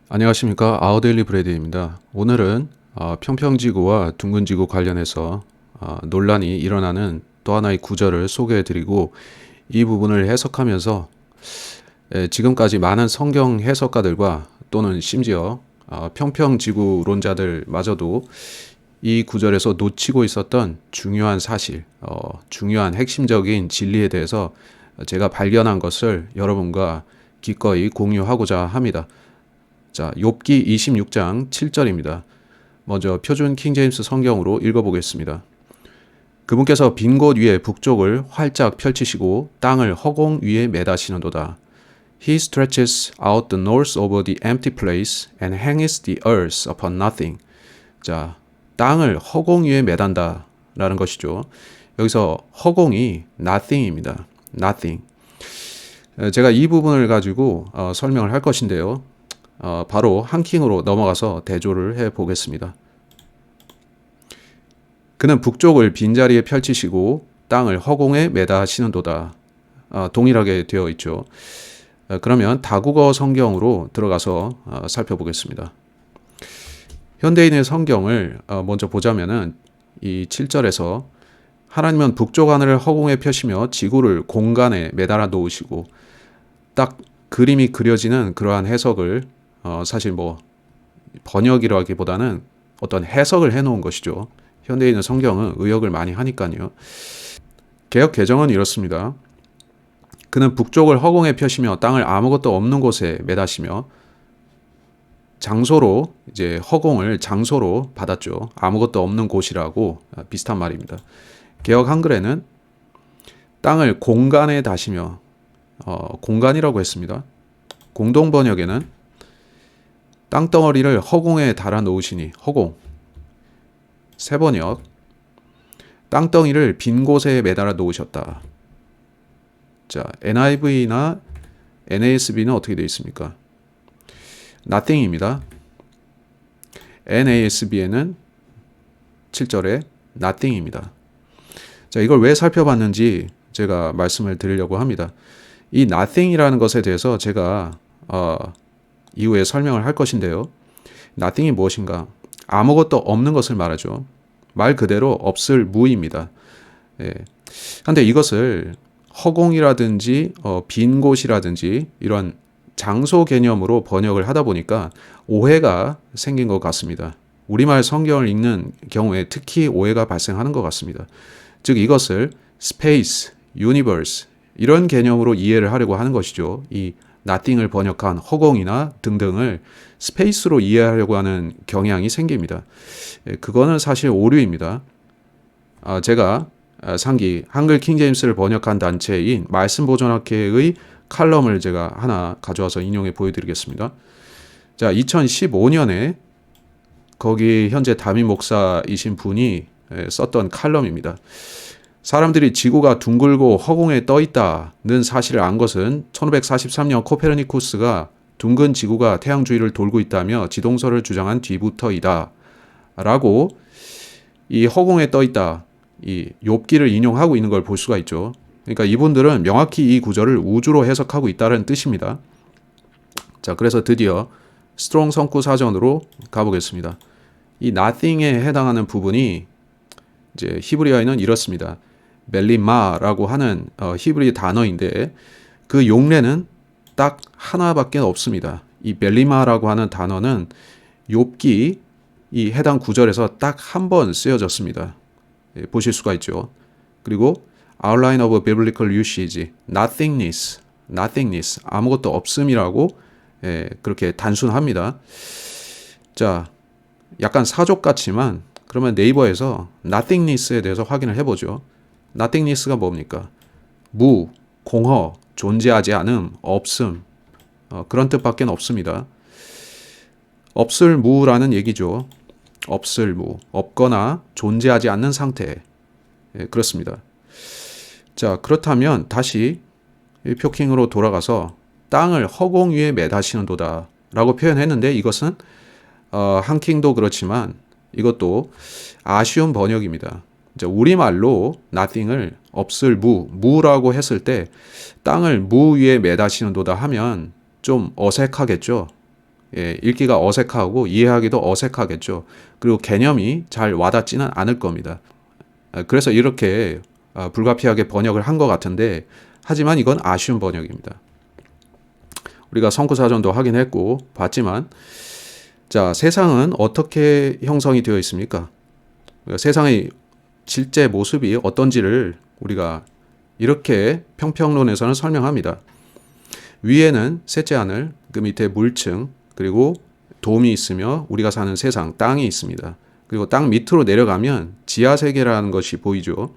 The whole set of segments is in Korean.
안녕하십니까. 아웃데일리 브레드입니다. 오늘은 평평지구와 둥근지구 관련해서 논란이 일어나는 또 하나의 구절을 소개해드리고 이 부분을 해석하면서 지금까지 많은 성경 해석가들과 또는 심지어 평평지구론자들마저도 이 구절에서 놓치고 있었던 중요한 사실, 중요한 핵심적인 진리에 대해서 제가 발견한 것을 여러분과 기꺼이 공유하고자 합니다. 자, 욥기 26장 7절입니다. 먼저 표준 킹제임스 성경으로 읽어보겠습니다. 그분께서 빈 곳 위에 북쪽을 활짝 펼치시고 땅을 허공 위에 매다시는도다. He stretches out the north over the empty place and hangs the earth upon nothing. 자, 땅을 허공 위에 매단다 라는 것이죠. 여기서 허공이 nothing입니다. nothing. 제가 이 부분을 가지고 설명을 할 것인데요. 바로 한킹으로 넘어가서 대조를 해 보겠습니다. 그는 북쪽을 빈자리에 펼치시고 땅을 허공에 매다 하시는도다. 동일하게 되어 있죠. 그러면 다국어 성경으로 들어가서 살펴보겠습니다. 현대인의 성경을 먼저 보자면은 이 7절에서 하나님은 북쪽 하늘을 허공에 펴시며 지구를 공간에 매달아 놓으시고 딱 그림이 그려지는 그러한 해석을 사실 뭐 번역이라기보다는 어떤 해석을 해놓은 것이죠. 현대인의 성경은 의역을 많이 하니까요. 개역 개정은 이렇습니다. 그는 북쪽을 허공에 펴시며 땅을 아무것도 없는 곳에 매다시며 장소로 이제 허공을 장소로 받았죠. 아무것도 없는 곳이라고 비슷한 말입니다. 개역 한글에는 땅을 공간에 다시며 공간이라고 했습니다. 공동 번역에는 땅덩어리를 허공에 달아 놓으시니 허공. 세 번역 땅덩이를 빈 곳에 매달아 놓으셨다. 자, NIV나 NASB는 어떻게 되어 있습니까? nothing입니다. NASB에는 7절에 nothing입니다. 자, 이걸 왜 살펴봤는지 제가 말씀을 드리려고 합니다. 이 nothing이라는 것에 대해서 제가 이후에 설명을 할 것인데요. nothing이 무엇인가? 아무것도 없는 것을 말하죠. 말 그대로 없을 무입니다. 그런데 이것을 허공이라든지 빈 곳이라든지 이런 장소 개념으로 번역을 하다 보니까 오해가 생긴 것 같습니다. 우리말 성경을 읽는 경우에 특히 오해가 발생하는 것 같습니다. 즉 이것을 space, universe 이런 개념으로 이해를 하려고 하는 것이죠. 이 nothing을 번역한 허공이나 등등을 스페이스로 이해하려고 하는 경향이 생깁니다. 그거는 사실 오류입니다. 제가 상기 한글 킹제임스를 번역한 단체인 말씀보존학회의 칼럼을 제가 하나 가져와서 인용해 보여드리겠습니다. 자, 2015년에 거기 현재 담임 목사이신 분이 썼던 칼럼입니다. 사람들이 지구가 둥글고 허공에 떠 있다는 사실을 안 것은 1543년 코페르니쿠스가 둥근 지구가 태양 주위를 돌고 있다며 지동설을 주장한 뒤부터이다. 라고 이 허공에 떠 있다. 이 욥기를 인용하고 있는 걸 볼 수가 있죠. 그러니까 이분들은 명확히 이 구절을 우주로 해석하고 있다는 뜻입니다. 자, 그래서 드디어 스트롱 성구 사전으로 가보겠습니다. 이 nothing에 해당하는 부분이 이제 히브리어에는 이렇습니다. 멜리마라고 하는 히브리 단어인데 그 용례는 딱 하나밖에 없습니다. 이 멜리마라고 하는 단어는 욥기 이 해당 구절에서 딱 한 번 쓰여졌습니다. 보실 수가 있죠. 그리고 Outline of Biblical Usage, nothingness, nothingness, 아무것도 없음이라고 그렇게 단순합니다. 자, 약간 사족 같지만 그러면 네이버에서 nothingness에 대해서 확인을 해보죠. nothingness가 뭡니까? 무, 공허, 존재하지 않음, 없음 그런 뜻밖에 없습니다. 없을 무라는 얘기죠. 없을 무, 없거나 존재하지 않는 상태. 그렇습니다. 자, 그렇다면 다시 표킹으로 돌아가서 땅을 허공 위에 매다시는도다 라고 표현했는데 이것은 한킹도 그렇지만 이것도 아쉬운 번역입니다. 우리말로 nothing을 없을 무라고 했을 때 땅을 무 위에 매다시는도다 하면 좀 어색하겠죠. 읽기가 어색하고 이해하기도 어색하겠죠. 그리고 개념이 잘 와닿지는 않을 겁니다. 그래서 이렇게 불가피하게 번역을 한 것 같은데, 하지만 이건 아쉬운 번역입니다. 우리가 성구사전도 확인했고 봤지만, 자, 세상은 어떻게 형성이 되어 있습니까? 세상의 실제 모습이 어떤지를 우리가 이렇게 평평론에서는 설명합니다. 위에는 셋째 하늘, 그 밑에 물층, 그리고 돔이 있으며 우리가 사는 세상, 땅이 있습니다. 그리고 땅 밑으로 내려가면 지하세계라는 것이 보이죠.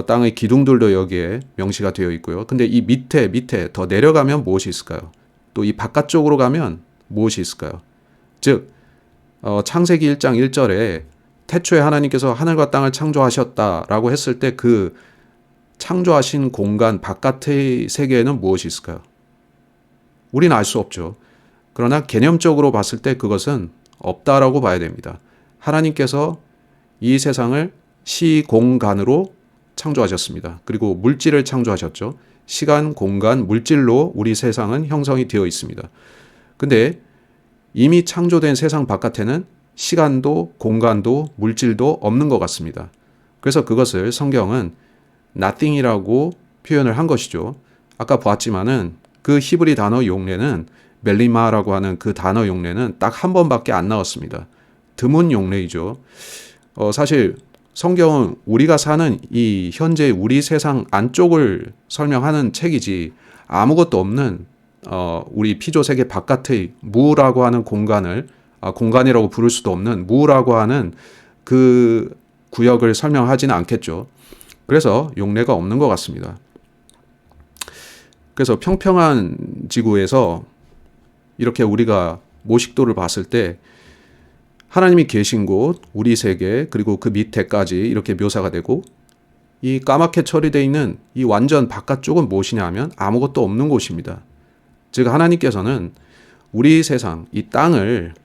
땅의 기둥들도 여기에 명시가 되어 있고요. 근데 이 밑에 더 내려가면 무엇이 있을까요? 또 이 바깥쪽으로 가면 무엇이 있을까요? 즉 창세기 1장 1절에 태초에 하나님께서 하늘과 땅을 창조하셨다라고 했을 때 그 창조하신 공간 바깥의 세계에는 무엇이 있을까요? 우리는 알 수 없죠. 그러나 개념적으로 봤을 때 그것은 없다라고 봐야 됩니다. 하나님께서 이 세상을 시공간으로 창조하셨습니다. 그리고 물질을 창조하셨죠. 시간, 공간, 물질로 우리 세상은 형성이 되어 있습니다. 근데 이미 창조된 세상 바깥에는 시간도 공간도 물질도 없는 것 같습니다. 그래서 그것을 성경은 nothing이라고 표현을 한 것이죠. 아까 보았지만은 그 히브리 단어 용례는 멜리마라고 하는 그 단어 용례는 딱 한 번밖에 안 나왔습니다. 드문 용례이죠. 사실 성경은 우리가 사는 이 현재 우리 세상 안쪽을 설명하는 책이지 아무것도 없는 우리 피조세계 바깥의 무라고 하는 공간을 공간이라고 부를 수도 없는 무라고 하는 그 구역을 설명하지는 않겠죠. 그래서 용례가 없는 것 같습니다. 그래서 평평한 지구에서 이렇게 우리가 모식도를 봤을 때 하나님이 계신 곳, 우리 세계, 그리고 그 밑에까지 이렇게 묘사가 되고, 이 까맣게 처리되어 있는 이 완전 바깥쪽은 무엇이냐 하면 아무것도 없는 곳입니다. 즉 하나님께서는 우리 세상, 이 땅을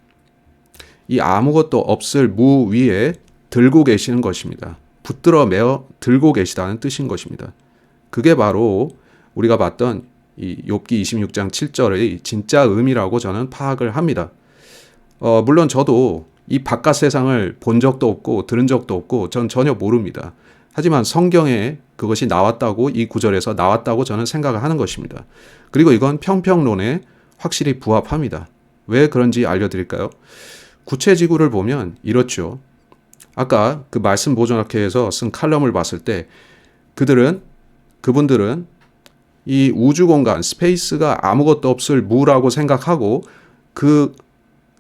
이 아무것도 없을 무 위에 들고 계시는 것입니다. 붙들어 매어 들고 계시다는 뜻인 것입니다. 그게 바로 우리가 봤던 이 욥기 26장 7절의 진짜 의미라고 저는 파악을 합니다. 물론 저도 이 바깥 세상을 본 적도 없고 들은 적도 없고 전 전혀 모릅니다. 하지만 성경에 그것이 나왔다고, 이 구절에서 나왔다고 저는 생각을 하는 것입니다. 그리고 이건 평평론에 확실히 부합합니다. 왜 그런지 알려드릴까요? 구체지구를 보면 이렇죠. 아까 그 말씀 보존학회에서 쓴 칼럼을 봤을 때 그분들은 이 우주 공간, 스페이스가 아무것도 없을 무라고 생각하고 그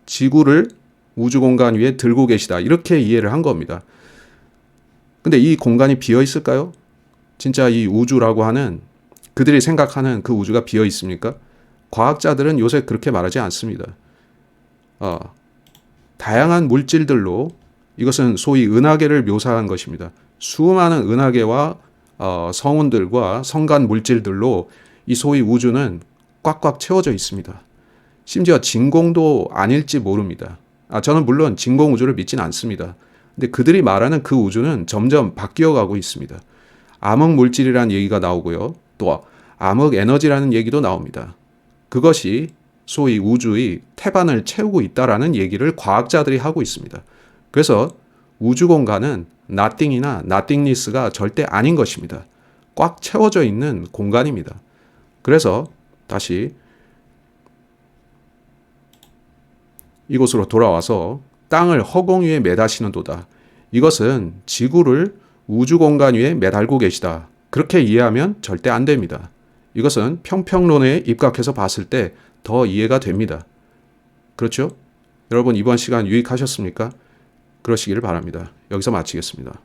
지구를 우주 공간 위에 들고 계시다, 이렇게 이해를 한 겁니다. 근데 이 공간이 비어 있을까요? 진짜 이 우주라고 하는, 그들이 생각하는 그 우주가 비어 있습니까? 과학자들은 요새 그렇게 말하지 않습니다. 다양한 물질들로, 이것은 소위 은하계를 묘사한 것입니다. 수많은 은하계와 성운들과 성간 물질들로 이 소위 우주는 꽉꽉 채워져 있습니다. 심지어 진공도 아닐지 모릅니다. 저는 물론 진공 우주를 믿지는 않습니다. 근데 그들이 말하는 그 우주는 점점 바뀌어가고 있습니다. 암흑 물질이라는 얘기가 나오고요. 또 암흑 에너지라는 얘기도 나옵니다. 그것이 소위 우주의 태반을 채우고 있다라는 얘기를 과학자들이 하고 있습니다. 그래서 우주 공간은 nothing이나 nothingness가 절대 아닌 것입니다. 꽉 채워져 있는 공간입니다. 그래서 다시 이곳으로 돌아와서 땅을 허공 위에 매다시는도다. 이것은 지구를 우주 공간 위에 매달고 계시다. 그렇게 이해하면 절대 안 됩니다. 이것은 평평론에 입각해서 봤을 때 더 이해가 됩니다. 그렇죠? 여러분 이번 시간 유익하셨습니까? 그러시기를 바랍니다. 여기서 마치겠습니다.